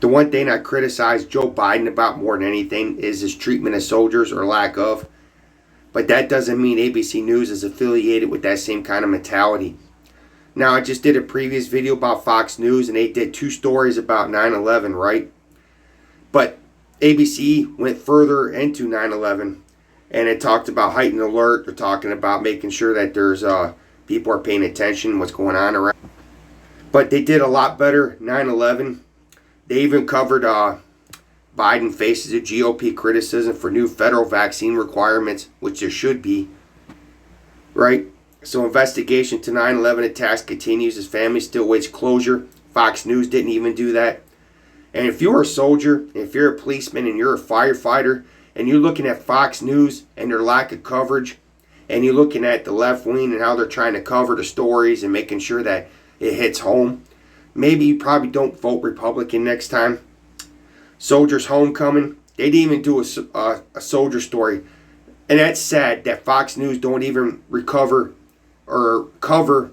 The one thing I criticize Joe Biden about more than anything is his treatment of soldiers, or lack of. But that doesn't mean ABC News is affiliated with that same kind of mentality. Now, I just did a previous video about Fox News, and they did 2 stories about 9/11, right? But ABC went further into 9/11, and it talked about heightened alert. They're talking about making sure that there's people are paying attention what's going on around. But they did a lot better 9/11. They even covered Biden faces a GOP criticism for new federal vaccine requirements, which there should be, right? So investigation to 9/11 attacks continues. His family still waits closure. Fox News didn't even do that. And if you're a soldier, if you're a policeman, and you're a firefighter, and you're looking at Fox News and their lack of coverage, and you're looking at the left wing and how they're trying to cover the stories and making sure that it hits home, maybe you probably don't vote Republican next time. Soldiers Homecoming, they didn't even do a soldier story. And that's sad that Fox News don't even recover or cover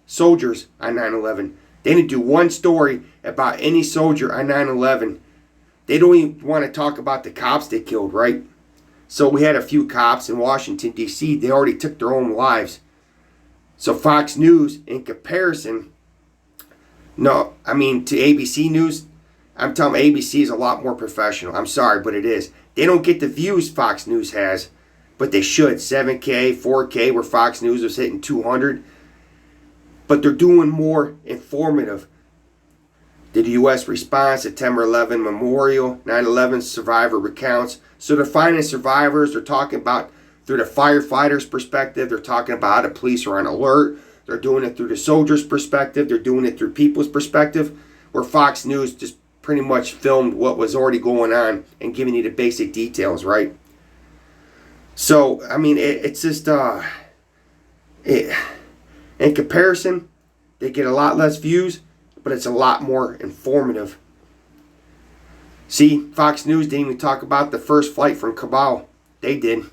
soldiers on 9/11. They didn't do one story about any soldier on 9/11. They don't even want to talk about the cops they killed, right? So we had a few cops in Washington, D.C. They already took their own lives. So Fox News, in comparison, to ABC News, I'm telling you, ABC is a lot more professional. I'm sorry, but it is. They don't get the views Fox News has, but they should. 7K, 4K, where Fox News was hitting 200. But they're doing more informative. Did the U.S. response, September 11 memorial, 9/11 survivor recounts. So they're finding survivors. They're talking about through the firefighters' perspective. They're talking about how the police are on alert. They're doing it through the soldiers' perspective. They're doing it through people's perspective. Where Fox News just pretty much filmed what was already going on and giving you the basic details, right? So, it's just, in comparison, they get a lot less views, but it's a lot more informative. See, Fox News didn't even talk about the first flight from Kabul. They did.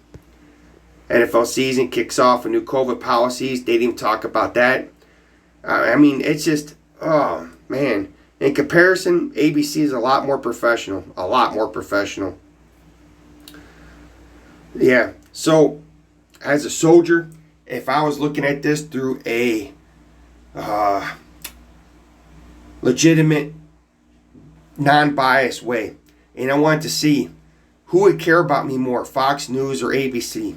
NFL season kicks off with new COVID policies. They didn't even talk about that. It's just, oh, man. In comparison, ABC is a lot more professional. A lot more professional. Yeah. So, as a soldier, if I was looking at this through a legitimate, non-biased way, and I wanted to see who would care about me more, Fox News or ABC?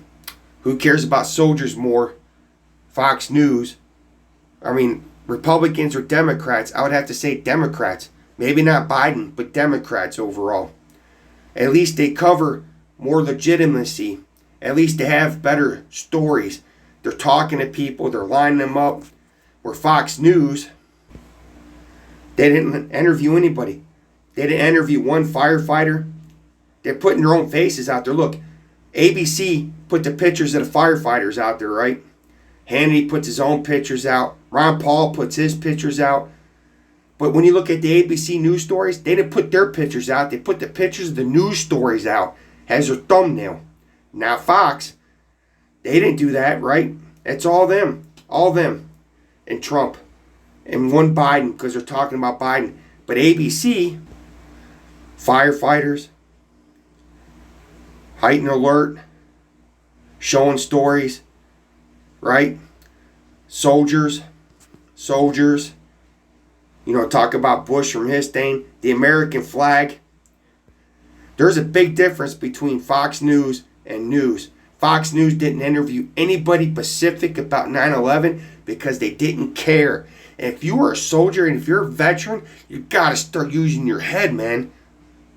Who cares about soldiers more, Fox News? Republicans or Democrats? I would have to say Democrats. Maybe not Biden, but Democrats overall. At least they cover more legitimacy. At least they have better stories. They're talking to people. They're lining them up. Where Fox News, they didn't interview anybody. They didn't interview one firefighter. They're putting their own faces out there. Look, ABC put the pictures of the firefighters out there, right? Hannity puts his own pictures out. Ron Paul puts his pictures out. But when you look at the ABC News stories, they didn't put their pictures out. They put the pictures of the news stories out as their thumbnail. Now Fox, they didn't do that, right? It's all them. All them. And Trump. And one Biden, because they're talking about Biden. But ABC, firefighters, heightened alert, showing stories, right? Soldiers, talk about Bush from his thing, the American flag. There's a big difference between Fox News and news. Fox News didn't interview anybody specific about 9/11 because they didn't care. And if you are a soldier and if you're a veteran, you got to start using your head, man.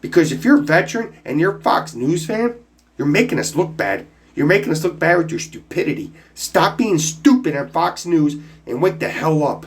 Because if you're a veteran and you're a Fox News fan, you're making us look bad. You're making us look bad with your stupidity. Stop being stupid on Fox News and wake the hell up.